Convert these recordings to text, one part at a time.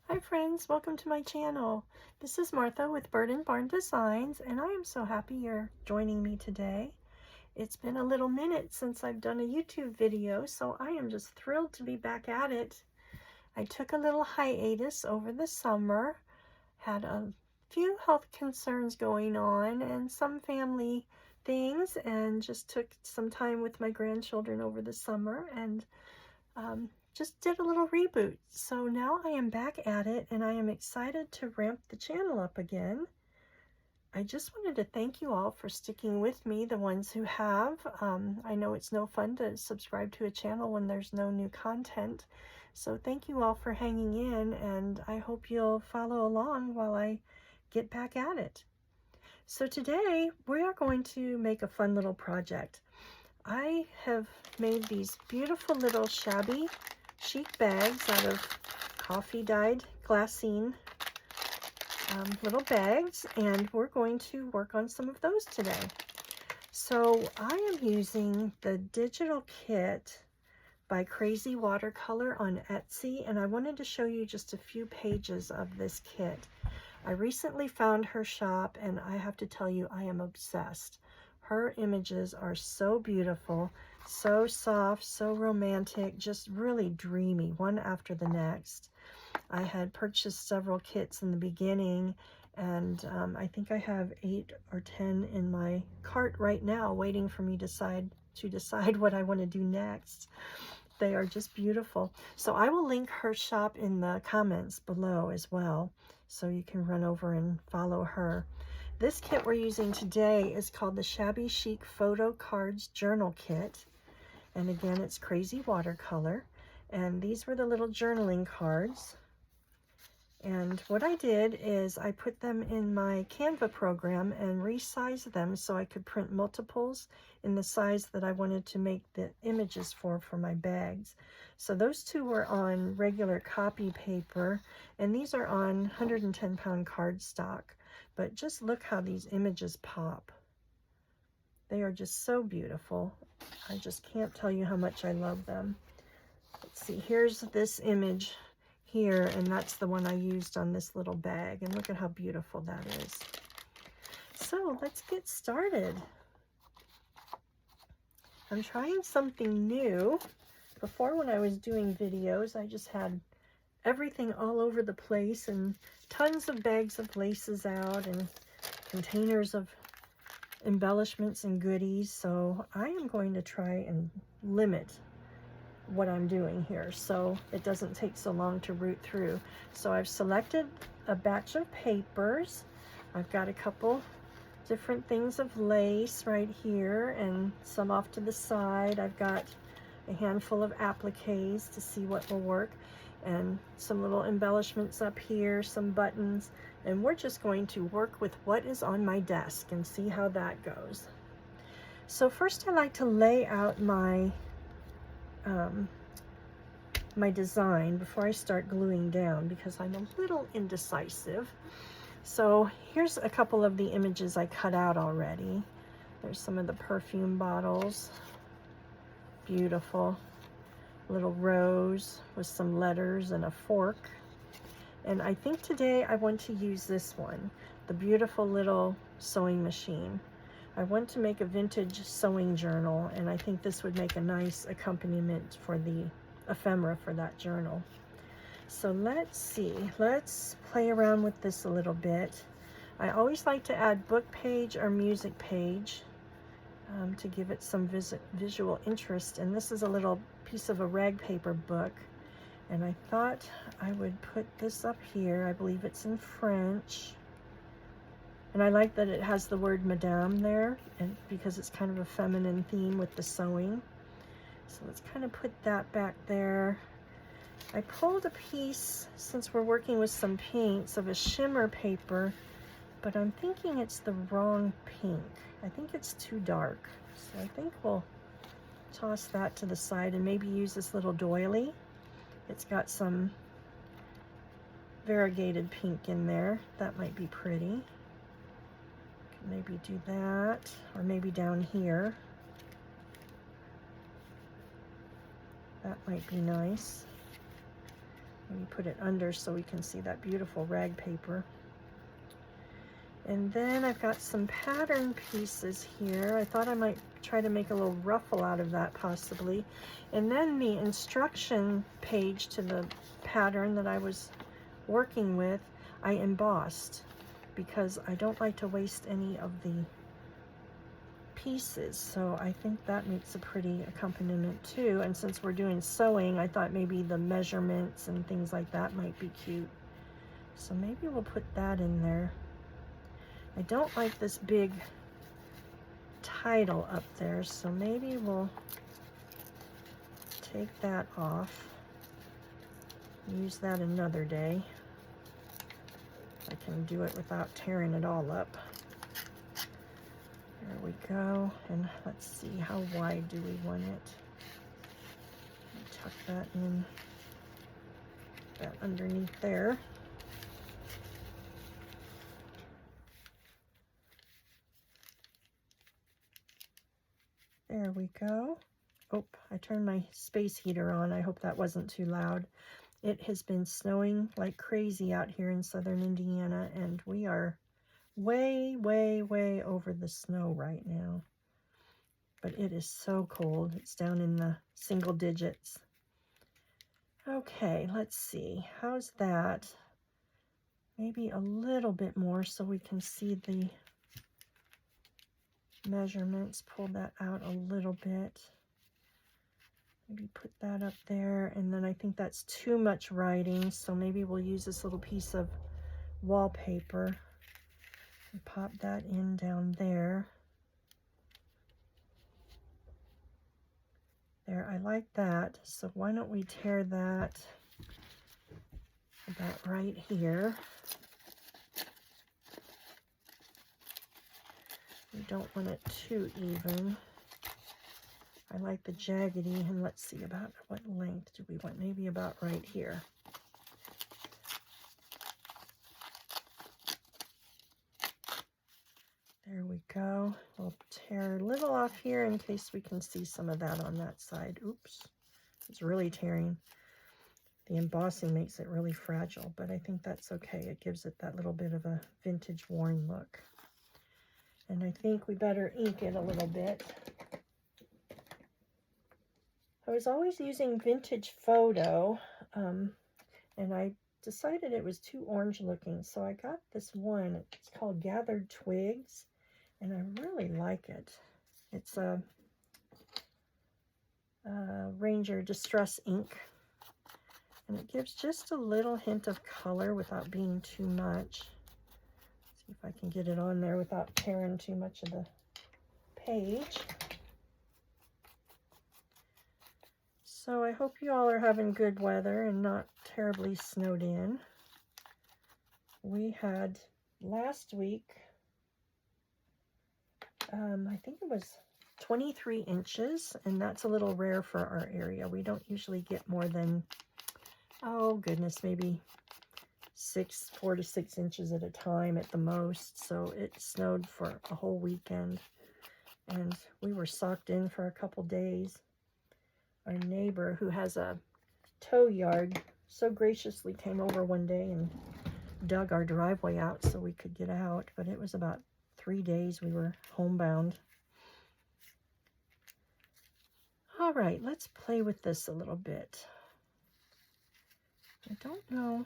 Hi friends, welcome to my channel. This is Martha with Bird and Barn Designs, and I am so happy you're joining me today. It's been a little minute since I've done a YouTube video, so I am just thrilled to be back at it. I took a little hiatus over the summer, had a few health concerns going on and some family things, and just took some time with my grandchildren over the summer and just did a little reboot. So now I am back at it and I am excited to ramp the channel up again. I just wanted to thank you all for sticking with me, the ones who have. I know it's no fun to subscribe to a channel when there's no new content. So thank you all for hanging in, and I hope you'll follow along while I get back at it. So today we are going to make a fun little project. I have made these beautiful little shabby chic bags out of coffee dyed glassine little bags, and we're going to work on some of those today. So I am using the digital kit by Crazy Watercolor on Etsy, and I wanted to show you just a few pages of this kit. I recently found her shop, and I have to tell you, I am obsessed. Her images are so beautiful, so soft, so romantic, just really dreamy, one after the next. I had purchased several kits in the beginning, and I think I have 8 or 10 in my cart right now, waiting for me to decide what I want to do next. They are just beautiful. So I will link her shop in the comments below as well, so you can run over and follow her. This kit we're using today is called the Shabby Chic Photo Cards Journal Kit. And again, it's Crazy Watercolor. And these were the little journaling cards. And what I did is I put them in my Canva program and resized them so I could print multiples in the size that I wanted to make the images for my bags. So those two were on regular copy paper, and these are on 110-pound cardstock. But just look how these images pop. They are just so beautiful. I just can't tell you how much I love them. Let's see, here's this image here, and that's the one I used on this little bag, and look at how beautiful that is. So let's get started. I'm trying something new. Before, when I was doing videos, I just had everything all over the place and tons of bags of laces out and containers of embellishments and goodies. So I am going to try and limit what I'm doing here so it doesn't take so long to root through. So I've selected a batch of papers. I've got a couple different things of lace right here and some off to the side. I've got a handful of appliques to see what will work, and some little embellishments up here, some buttons, and we're just going to work with what is on my desk and see how that goes. So first I like to lay out my my design before I start gluing down, because I'm a little indecisive. So here's a couple of the images I cut out already. There's some of the perfume bottles. Beautiful. Little rose with some letters and a fork. And I think today I want to use this one, the beautiful little sewing machine. I want to make a vintage sewing journal, and I think this would make a nice accompaniment for the ephemera for that journal. So let's see, let's play around with this a little bit. I always like to add book page or music page to give it some visual interest. And this is a little piece of a rag paper book, and I thought I would put this up here. I believe it's in French, and I like that it has the word Madame there, and because it's kind of a feminine theme with the sewing. So let's kind of put that back there. I pulled a piece, since we're working with some paints, of a shimmer paper, but I'm thinking it's the wrong pink. I think it's too dark. So I think we'll toss that to the side and maybe use this little doily. It's got some variegated pink in there. That might be pretty. Maybe do that, or maybe down here. That might be nice. Let me put it under so we can see that beautiful rag paper. And then I've got some pattern pieces here. I thought I might try to make a little ruffle out of that possibly. And then the instruction page to the pattern that I was working with, I embossed because I don't like to waste any of the pieces. So I think that makes a pretty accompaniment too. And since we're doing sewing, I thought maybe the measurements and things like that might be cute. So maybe we'll put that in there. I don't like this big title up there, so maybe we'll take that off. Use that another day. I can do it without tearing it all up. There we go. And let's see, how wide do we want it? Tuck that in, that underneath there. There we go. Oh, I turned my space heater on. I hope that wasn't too loud. It has been snowing like crazy out here in southern Indiana, and we are way, way, way over the snow right now. But it is so cold. It's down in the single digits. Okay, let's see. How's that? Maybe a little bit more so we can see the measurements. Pull that out a little bit. Maybe put that up there, and then I think that's too much writing, so maybe we'll use this little piece of wallpaper and pop that in down there. There, I like that. So why don't we tear that about right here. We don't want it too even. I like the jaggedy, and let's see, about what length do we want? Maybe about right here. There we go. We'll tear a little off here in case we can see some of that on that side. Oops, it's really tearing. The embossing makes it really fragile, but I think that's okay. It gives it that little bit of a vintage worn look. And I think we better ink it a little bit. I was always using Vintage Photo, and I decided it was too orange looking, so I got this one. It's called Gathered Twigs, and I really like it. It's a Ranger Distress ink, and it gives just a little hint of color without being too much. See if I can get it on there without tearing too much of the page. So I hope you all are having good weather and not terribly snowed in. We had last week, I think it was 23 inches, and that's a little rare for our area. We don't usually get more than, oh goodness, maybe 4 to 6 inches at a time at the most. So it snowed for a whole weekend, and we were socked in for a couple days. Our neighbor, who has a tow yard, so graciously came over one day and dug our driveway out so we could get out. But it was about 3 days we were homebound. All right, let's play with this a little bit. I don't know.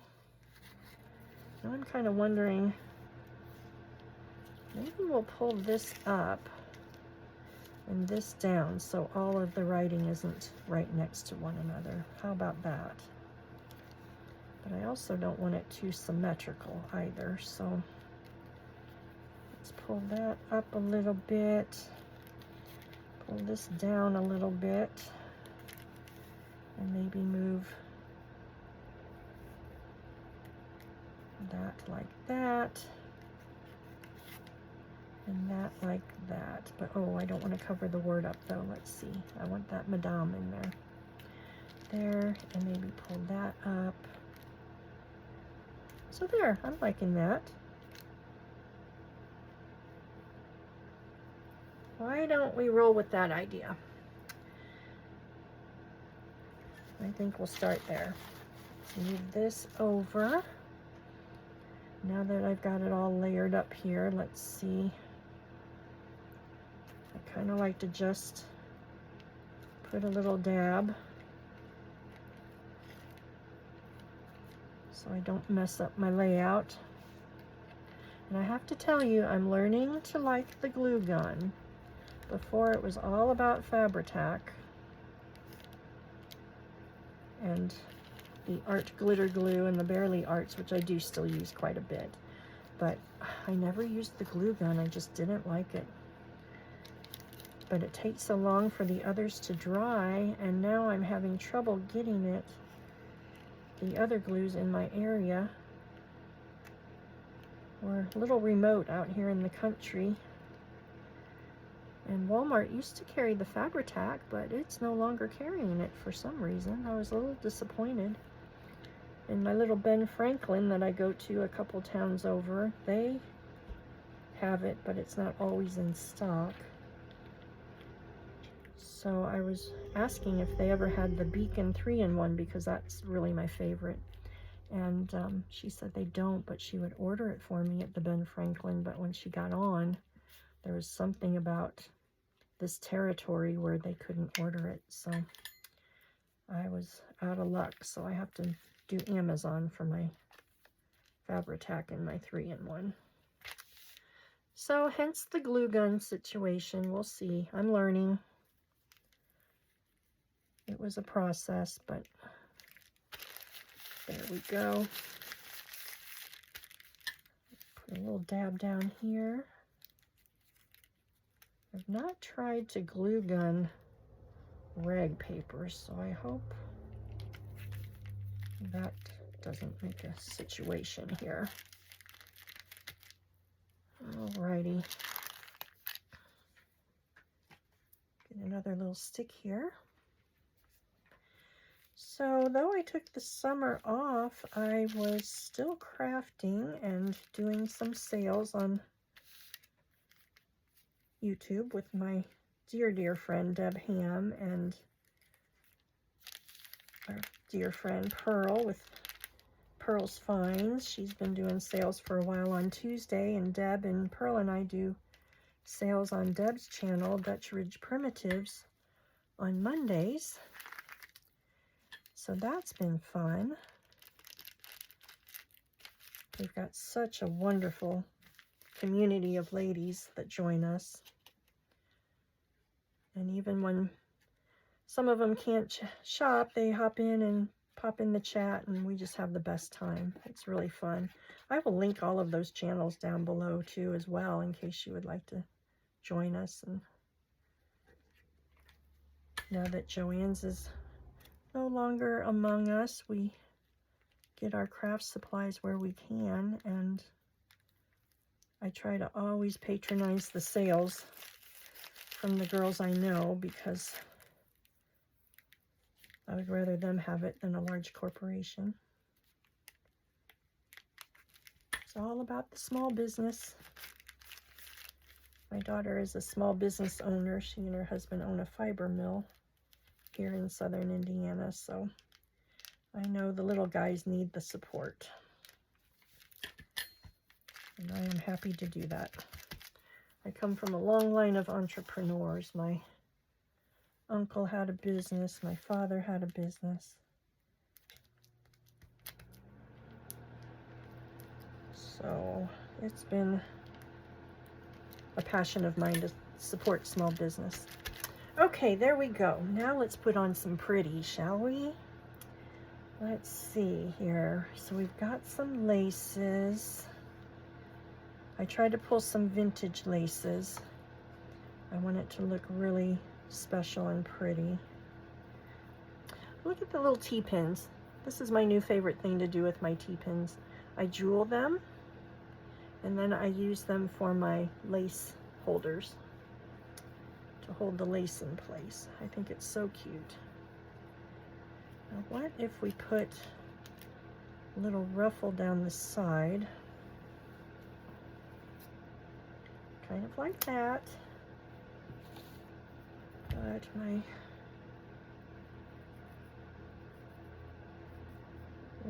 Now I'm kind of wondering, maybe we'll pull this up and this down so all of the writing isn't right next to one another. How about that? But I also don't want it too symmetrical either, so let's pull that up a little bit, pull this down a little bit, and maybe move that like that, and that like that. But oh, I don't want to cover the word up though. Let's see, I want that Madame in there, and maybe pull that up. So there, I'm liking that. Why don't we roll with that idea? I think we'll start there. Move this over. Now that I've got it all layered up here, let's see. I kind of like to just put a little dab so I don't mess up my layout. And I have to tell you, I'm learning to like the glue gun. Before it was all about Fabri-Tac and the art glitter glue and the Barely Arts, which I do still use quite a bit. But I never used the glue gun, I just didn't like it. But it takes so long for the others to dry, and now I'm having trouble getting it, the other glues in my area. We're a little remote out here in the country. And Walmart used to carry the Fabri-Tac, but it's no longer carrying it for some reason. I was a little disappointed. And my little Ben Franklin that I go to a couple towns over, they have it, but it's not always in stock. So I was asking if they ever had the Beacon 3-in-1, because that's really my favorite. And she said they don't, but she would order it for me at the Ben Franklin. But when she got on, there was something about this territory where they couldn't order it. So I was out of luck. So I have to do Amazon for my Fabri-Tac and my 3-in-1. So hence the glue gun situation. We'll see. I'm learning. It was a process, but there we go. Put a little dab down here. I've not tried to glue gun rag paper, so I hope that doesn't make a situation here. Alrighty. Get another little stick here. So though I took the summer off, I was still crafting and doing some sales on YouTube with my dear friend Deb Ham and our dear friend Pearl with Pearl's Finds. She's been doing sales for a while on Tuesday, and Deb and Pearl and I do sales on Deb's channel, Dutch Ridge Primitives, on Mondays. So that's been fun. We've got such a wonderful community of ladies that join us. And even when some of them can't shop, they hop in and pop in the chat, and we just have the best time. It's really fun. I will link all of those channels down below too as well, in case you would like to join us. And now that Joann's is no longer among us, we get our craft supplies where we can, and I try to always patronize the sales from the girls I know, because I would rather them have it than a large corporation. It's all about the small business. My daughter is a small business owner. She and her husband own a fiber mill here in southern Indiana, so I know the little guys need the support. And I am happy to do that. I come from a long line of entrepreneurs. My uncle had a business, my father had a business. So it's been a passion of mine to support small business. Okay, there we go. Now let's put on some pretty, shall we? Let's see here. So we've got some laces. I tried to pull some vintage laces. I want it to look really special and pretty. Look at the little T-pins. This is my new favorite thing to do with my T-pins. I jewel them, and then I use them for my lace holders to hold the lace in place. I think it's so cute. Now what if we put a little ruffle down the side? Kind of like that. But my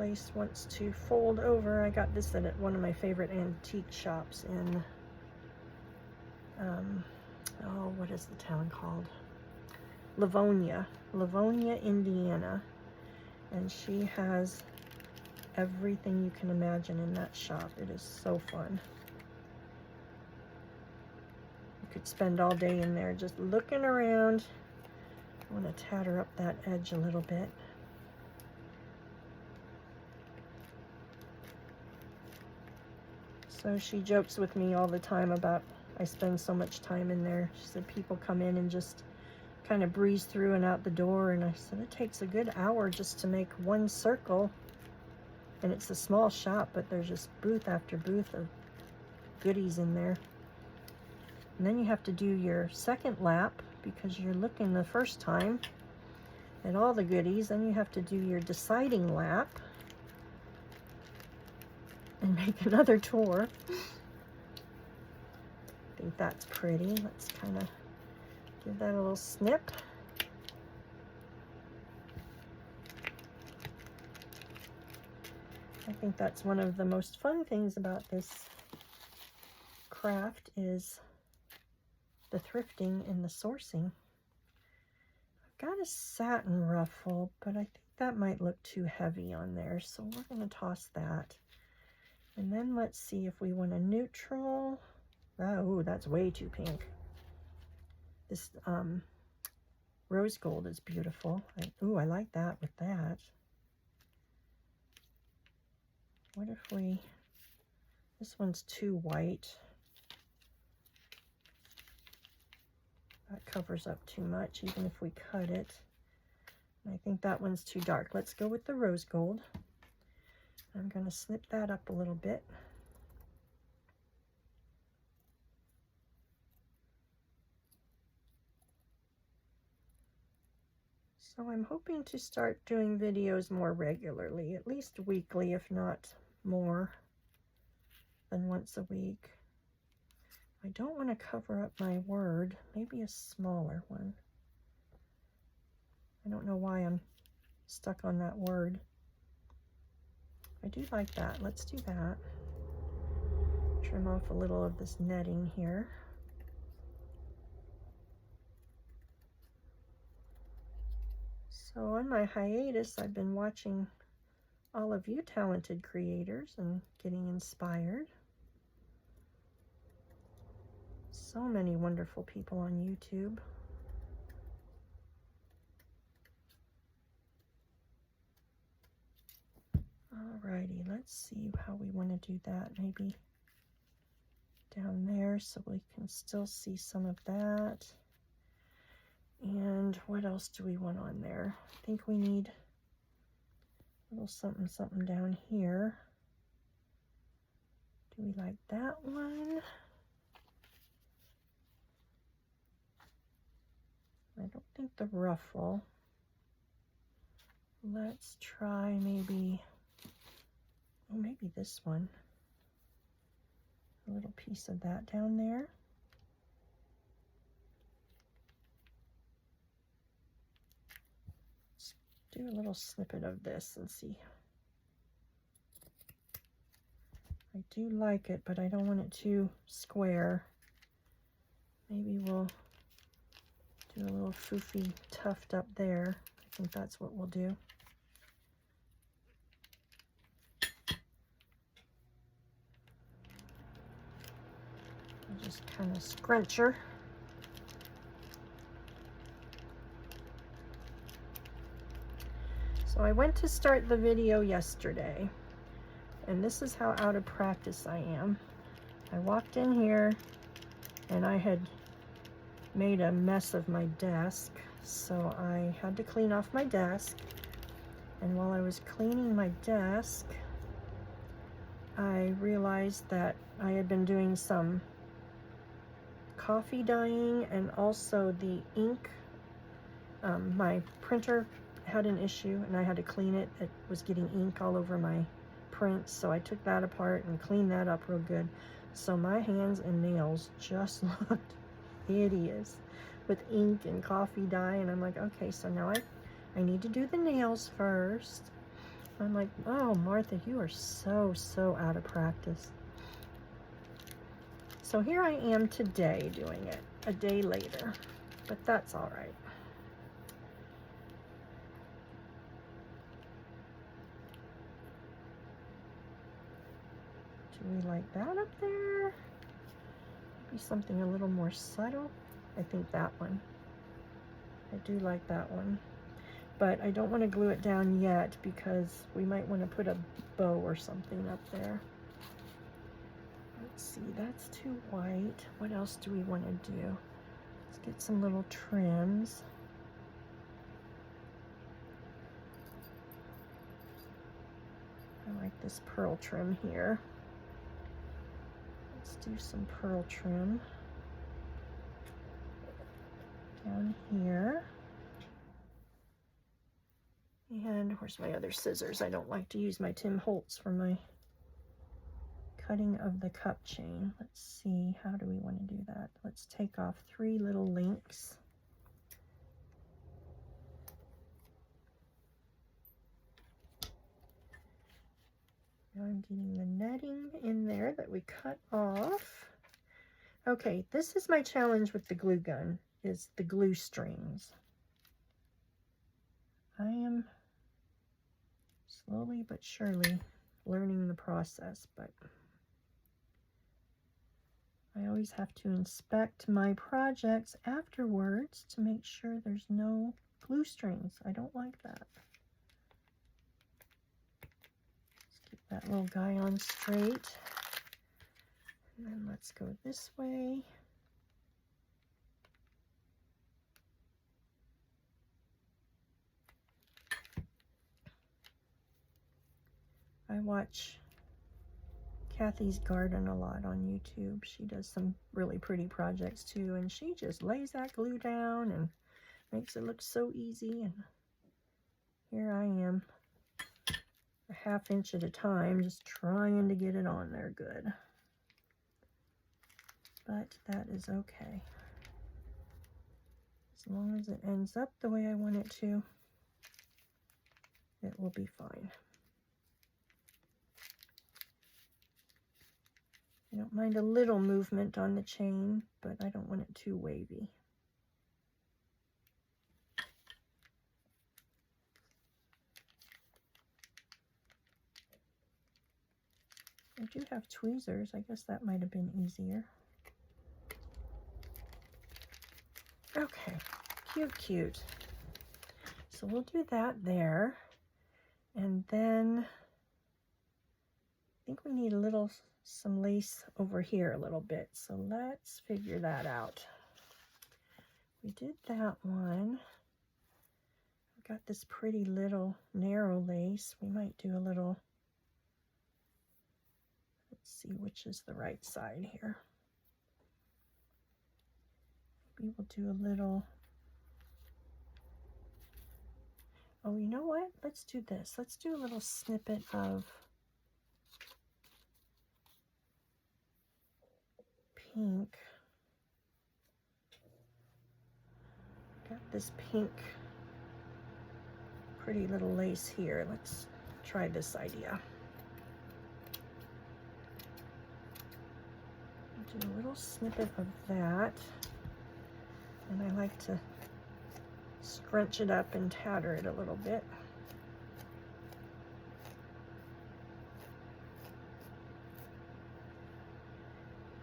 lace wants to fold over. I got this at one of my favorite antique shops in, oh, what is the town called? Livonia, Indiana. And she has everything you can imagine in that shop. It is so fun. You could spend all day in there just looking around. I want to tatter up that edge a little bit. So she jokes with me all the time about I spend so much time in there. She said people come in and just kind of breeze through and out the door, and I said it takes a good hour just to make one circle. And it's a small shop, but there's just booth after booth of goodies in there. And then you have to do your second lap because you're looking the first time at all the goodies. Then you have to do your deciding lap and make another tour. I think that's pretty. Let's kind of give that a little snip. I think that's one of the most fun things about this craft is the thrifting and the sourcing. I've got a satin ruffle, but I think that might look too heavy on there, so we're going to toss that. And then let's see if we want a neutral. Oh, that's way too pink. This rose gold is beautiful. I like that with that. What if this one's too white. That covers up too much, even if we cut it. And I think that one's too dark. Let's go with the rose gold. I'm going to snip that up a little bit. So I'm hoping to start doing videos more regularly, at least weekly, if not more than once a week. I don't want to cover up my word, maybe a smaller one. I don't know why I'm stuck on that word. I do like that. Let's do that. Trim off a little of this netting here. So on my hiatus, I've been watching all of you talented creators and getting inspired. So many wonderful people on YouTube. Alrighty, let's see how we want to do that. Maybe down there so we can still see some of that. And what else do we want on there? I think we need a little something something down here. Do we like that one? I don't think the ruffle. Let's try maybe this one. A little piece of that down there. Let's do a little snippet of this and see. I do like it, but I don't want it too square. Maybe we'll do a little foofy tuft up there. I think that's what we'll do. I'll just kind of scrunch her. So I went to start the video yesterday, and this is how out of practice I am. I walked in here and I had made a mess of my desk, so I had to clean off my desk. And while I was cleaning my desk, I realized that I had been doing some coffee dyeing, and also the ink. My printer had an issue and I had to clean it. It was getting ink all over my print, so I took that apart and cleaned that up real good. So my hands and nails just looked hideous with ink and coffee dye, and I'm like, okay, so now I need to do the nails first. I'm like, oh, Martha, you are so out of practice. So here I am today doing it, a day later, but that's all right. Do we like that up there? Maybe something a little more subtle. I think that one. I do like that one. But I don't want to glue it down yet because we might want to put a bow or something up there. Let's see, that's too white. What else do we want to do? Let's get some little trims. I like this pearl trim here. Let's do some pearl trim down here. And where's my other scissors? I don't like to use my Tim Holtz for my cutting of the cup chain. Let's see, how do we want to do that? Let's take off 3 little links. Now I'm getting the netting in there that we cut off. Okay, this is my challenge with the glue gun, is the glue strings. I am slowly but surely learning the process, but I always have to inspect my projects afterwards to make sure there's no glue strings. I don't like that. Let's keep that little guy on straight. And then let's go this way. I watch Kathy's Garden a lot on YouTube. She does some really pretty projects too, and she just lays that glue down and makes it look so easy. And here I am, a ½ inch at a time, just trying to get it on there good. But that is okay. As long as it ends up the way I want it to, it will be fine. I don't mind a little movement on the chain, but I don't want it too wavy. I do have tweezers. I guess that might have been easier. Okay, cute. So we'll do that there. And then I think we need some lace over here a little bit. So let's figure that out. We did that one. We've got this pretty little narrow lace. We might do a little, let's see which is the right side here. Maybe we'll do a little, oh, you know what? Let's do this. Let's do a little snippet of pink. Got this pink pretty little lace here. Let's try this idea. Do a little snippet of that. And I like to scrunch it up and tatter it a little bit.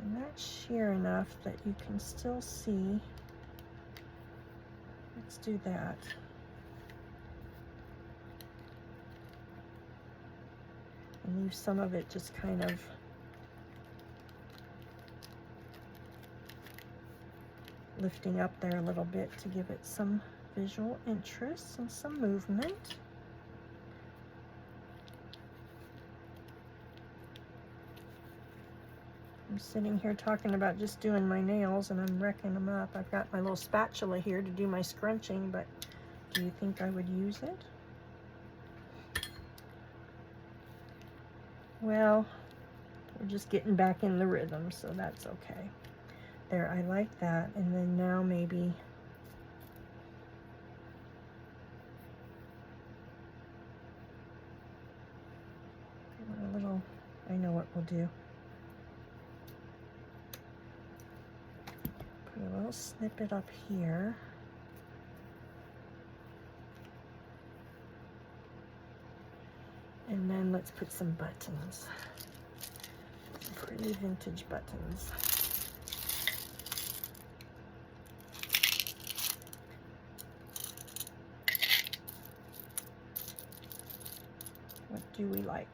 And that's sheer enough that you can still see. Let's do that. And leave some of it just kind of lifting up there a little bit to give it some visual interest and some movement. I'm sitting here talking about just doing my nails and I'm wrecking them up. I've got my little spatula here to do my scrunching, but do you think I would use it? Well, we're just getting back in the rhythm, so that's okay. There, I like that. And then now maybe what we'll do. Put a little snippet up here. And then let's put some buttons. Some pretty vintage buttons. What do we like?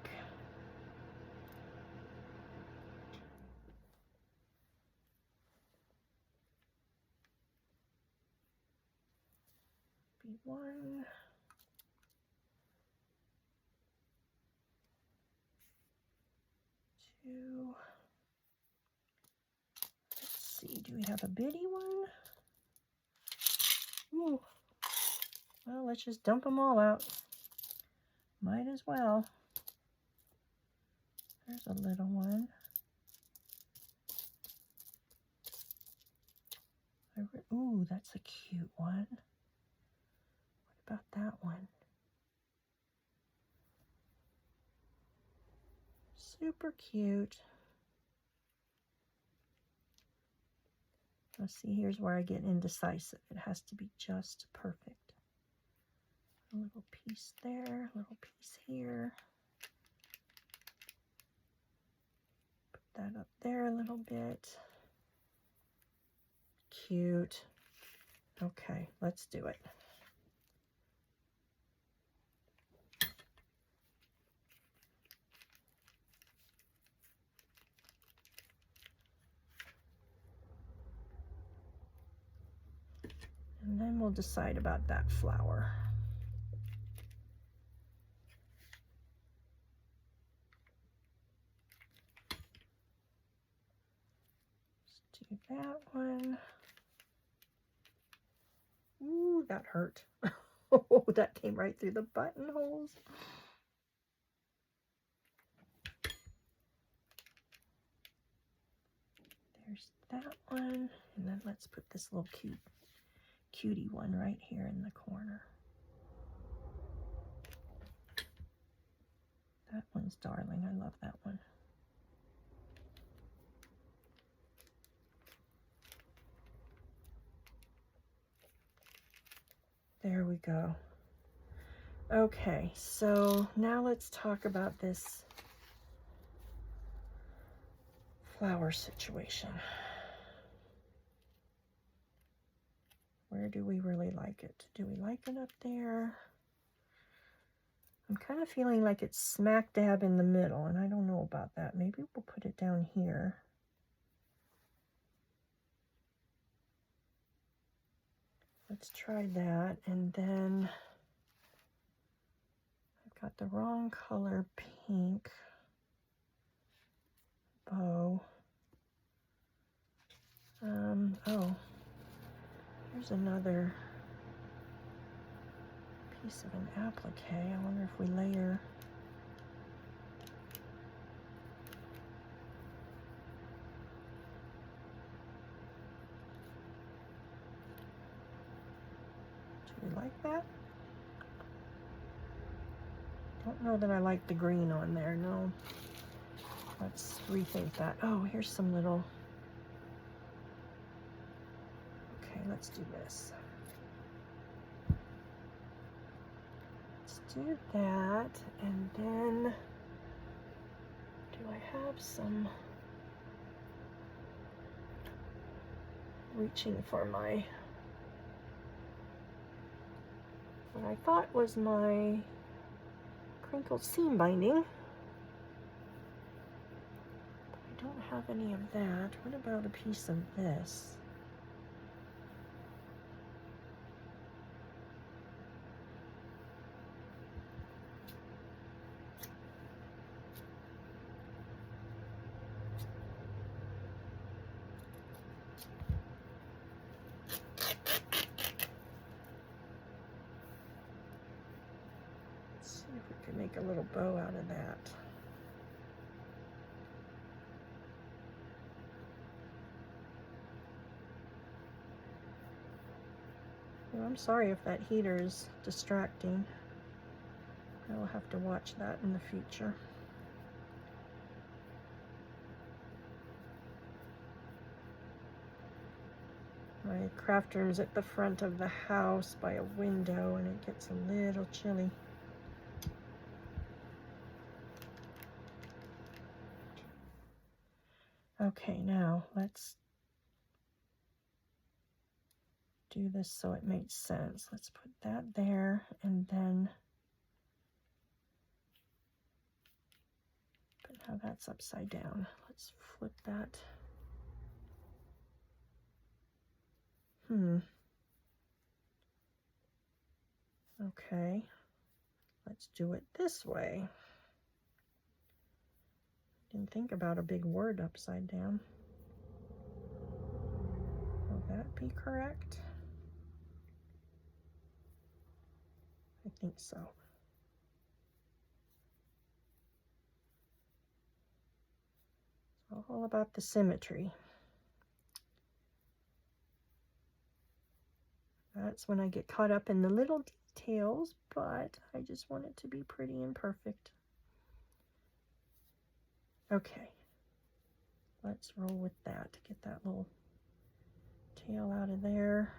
One. Two. Let's see, do we have a bitty one? Ooh. Well, let's just dump them all out. Might as well. There's a little one. Ooh, that's a cute one. What about that one? Super cute. Let's see, here's where I get indecisive. It has to be just perfect. A little piece there, a little piece here. Put that up there a little bit. Cute. Okay, let's do it. And then we'll decide about that flower. Let's do that one. Ooh, that hurt. Oh, that came right through the buttonholes. There's that one. And then let's put this little cutie one right here in the corner. That one's darling. I love that one. There we go. Okay, so now let's talk about this flower situation. Where do we really like it? Do we like it up there? I'm kind of feeling like it's smack dab in the middle, and I don't know about that. Maybe we'll put it down here. Let's try that, and then I've got the wrong color pink bow. Oh, here's another piece of an applique. I wonder if we layer. Do we like that? Don't know that I like the green on there, no. Let's rethink that. Oh, here's some little. Okay, let's do this. Let's do that, and then do I have some reaching for my what I thought was my crinkled seam binding. But I don't have any of that. What about a piece of this? Make a little bow out of that. Well, I'm sorry if that heater is distracting. I will have to watch that in the future. My craft room's at the front of the house by a window, and it gets a little chilly. Okay, now let's do this so it makes sense. Let's put that there, and then but now that's upside down. Let's flip that. Okay, let's do it this way. Didn't think about a big word upside down. Will that be correct? I think so. It's all about the symmetry. That's when I get caught up in the little details, but I just want it to be pretty and perfect. Okay, let's roll with that to get that little tail out of there.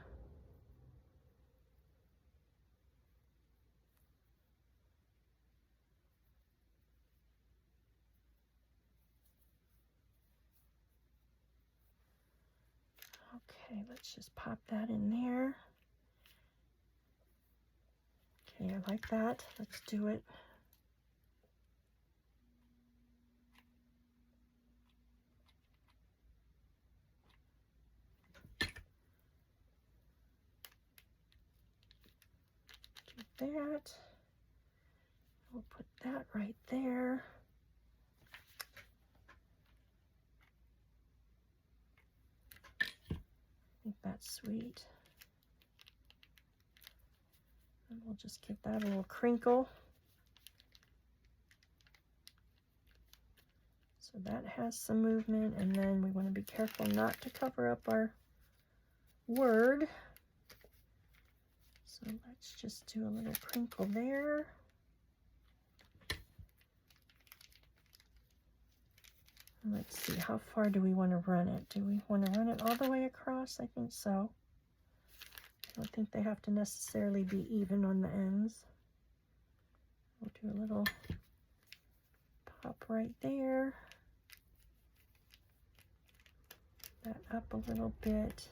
Okay, let's just pop that in there. Okay, I like that. Let's do it. Do that. We'll put that right there. I think that's sweet. And we'll just give that a little crinkle. So that has some movement, and then we want to be careful not to cover up our word. So let's just do a little crinkle there. And let's see, how far do we want to run it? Do we want to run it all the way across? I think so. I don't think they have to necessarily be even on the ends. We'll do a little pop right there. That up a little bit.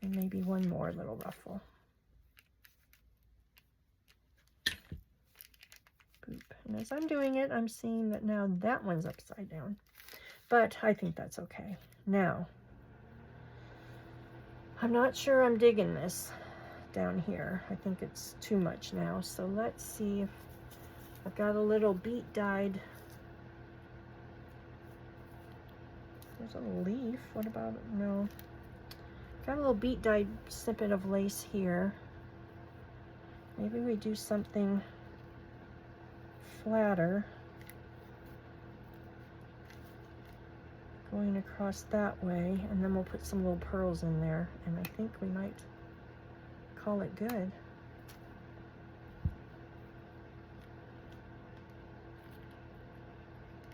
And maybe one more little ruffle. Boop. And as I'm doing it, I'm seeing that now that one's upside down. But I think that's okay. Now, I'm not sure I'm digging this down here. I think it's too much now. So let's see if I've got a little beet dyed. There's a leaf. What about it? No. Got a little beet dyed snippet of lace here. Maybe we do something flatter. Going across that way, and then we'll put some little pearls in there, and I think we might call it good.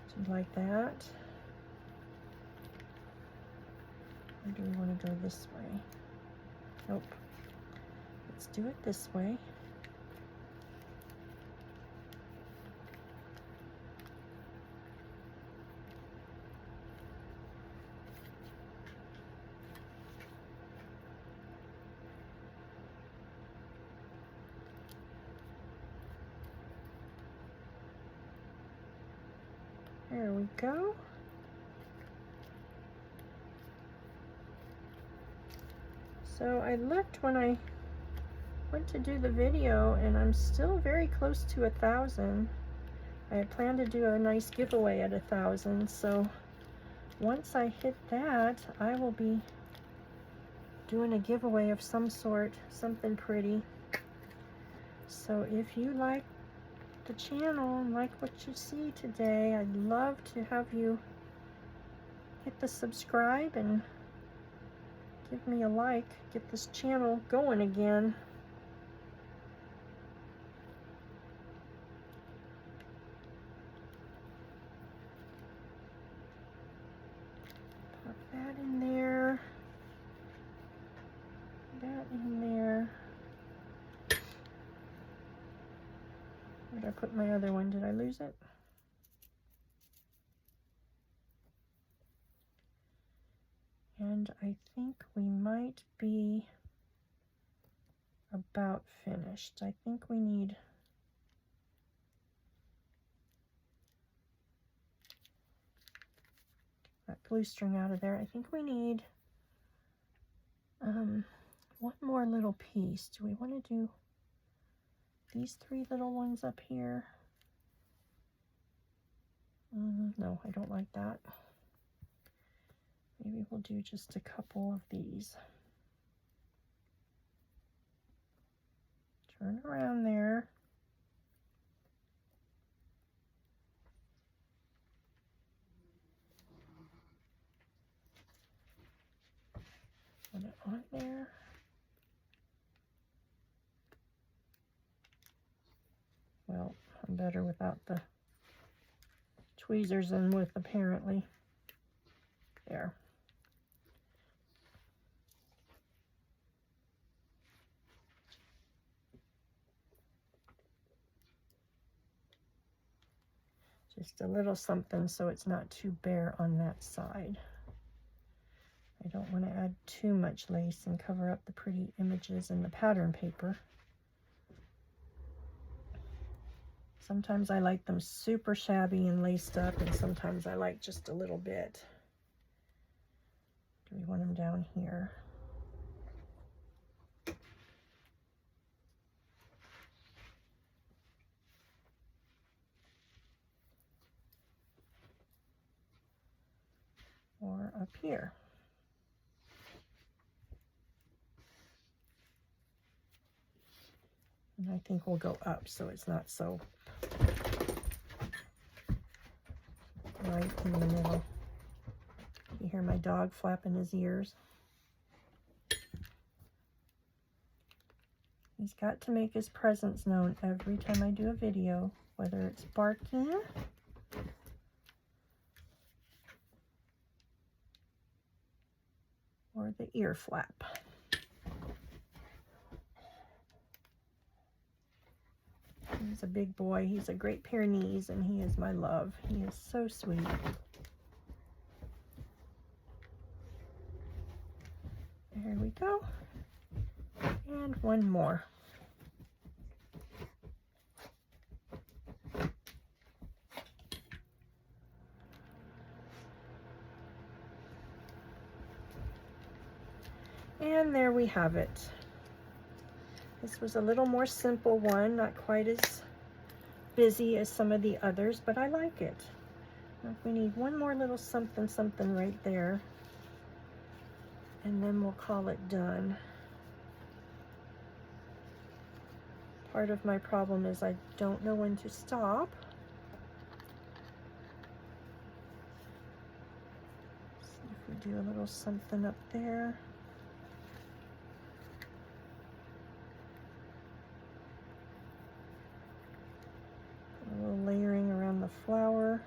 Do you like that? Or do we want to go this way? Nope. Let's do it this way. There we go. So I looked when I went to do the video, and I'm still very close to 1,000. I had planned to do a nice giveaway at 1,000, so once I hit that, I will be doing a giveaway of some sort, something pretty. So if you like the channel and like what you see today, I'd love to have you hit the subscribe and give me a like, get this channel going again. Pop that in there. put my other one? Did I lose it? And I think we might be about finished. I think we need that glue string out of there. I think we need one more little piece. Do we want to do these three little ones up here? No, I don't like that. Maybe we'll do just a couple of these. Turn around there. Put it on there. Well, I'm better without the tweezers than with, apparently. There. Just a little something so it's not too bare on that side. I don't want to add too much lace and cover up the pretty images in the pattern paper. Sometimes I like them super shabby and laced up, and sometimes I like just a little bit. Do we want them down here? Or up here? And I think we'll go up so it's not so right in the middle. You hear my dog flapping his ears. He's got to make his presence known every time I do a video, whether it's barking or the ear flap. He's a big boy. He's a Great Pyrenees, and he is my love. He is so sweet. There we go. And one more. And there we have it. This was a little more simple one, not quite as busy as some of the others, but I like it. Now, we need one more little something something right there, and then we'll call it done. Part of my problem is I don't know when to stop. See if we do a little something up there. A little layering around the flower.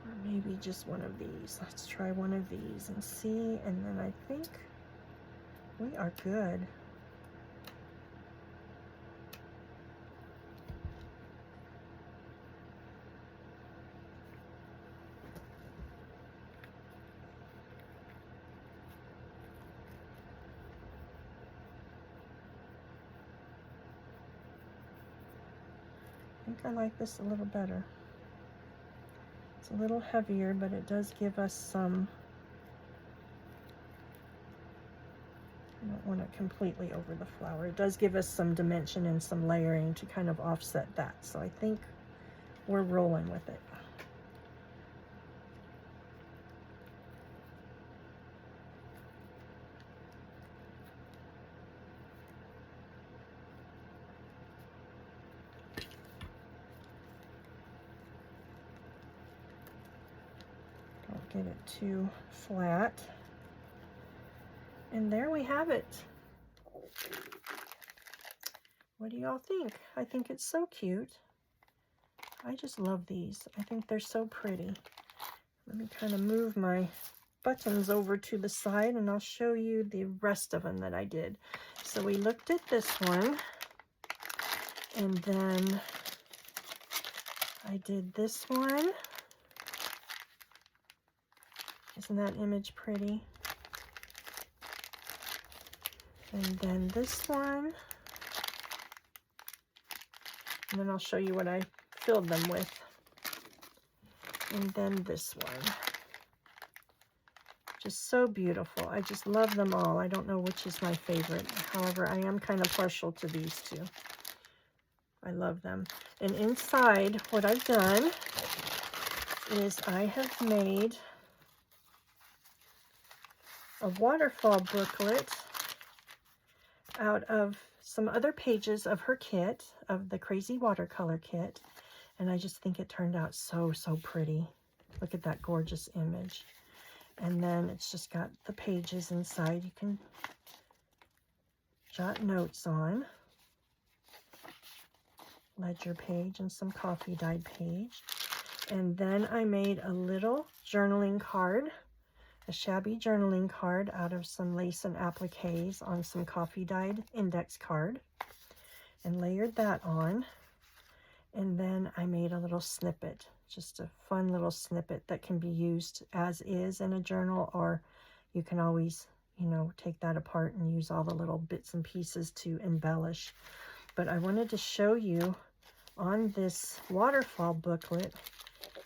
Or maybe just one of these. Let's try one of these and see, and then I think we are good. I think I like this a little better. It's a little heavier, but it does give us some, I don't want it completely over the flower. It does give us some dimension and some layering to kind of offset that. So I think we're rolling with it. Get it too flat. And there we have it. What do y'all think? I think it's so cute. I just love these. I think they're so pretty. Let me kind of move my buttons over to the side and I'll show you the rest of them that I did. So we looked at this one, and then I did this one. Isn't that image pretty? And then this one. And then I'll show you what I filled them with. And then this one. Just so beautiful. I just love them all. I don't know which is my favorite. However, I am kind of partial to these two. I love them. And inside, what I've done is I have made a waterfall booklet out of some other pages of her kit, of the Crazy Watercolor kit. And I just think it turned out so, so pretty. Look at that gorgeous image. And then it's just got the pages inside you can jot notes on. Ledger page and some coffee dyed page. And then I made a little journaling card, a shabby journaling card out of some lace and appliques on some coffee dyed index card, and layered that on. And then I made a little snippet, just a fun little snippet that can be used as is in a journal, or you can always, you know, take that apart and use all the little bits and pieces to embellish. But I wanted to show you on this waterfall booklet,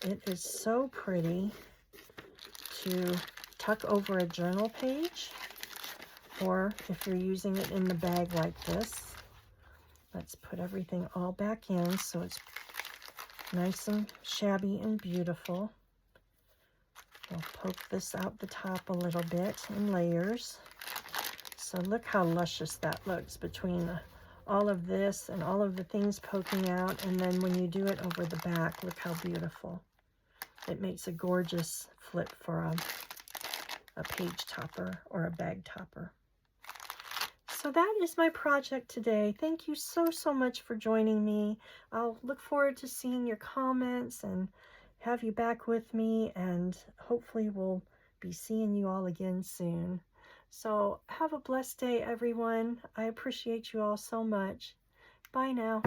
it is so pretty to tuck over a journal page, or if you're using it in the bag like this. Let's put everything all back in so it's nice and shabby and beautiful. We'll poke this out the top a little bit in layers. So look how luscious that looks between all of this and all of the things poking out. And then when you do it over the back, look how beautiful. It makes a gorgeous flip for a page topper or a bag topper. So that is my project today. Thank you so, so much for joining me. I'll look forward to seeing your comments and have you back with me, and hopefully we'll be seeing you all again soon. So have a blessed day, everyone. I appreciate you all so much. Bye now.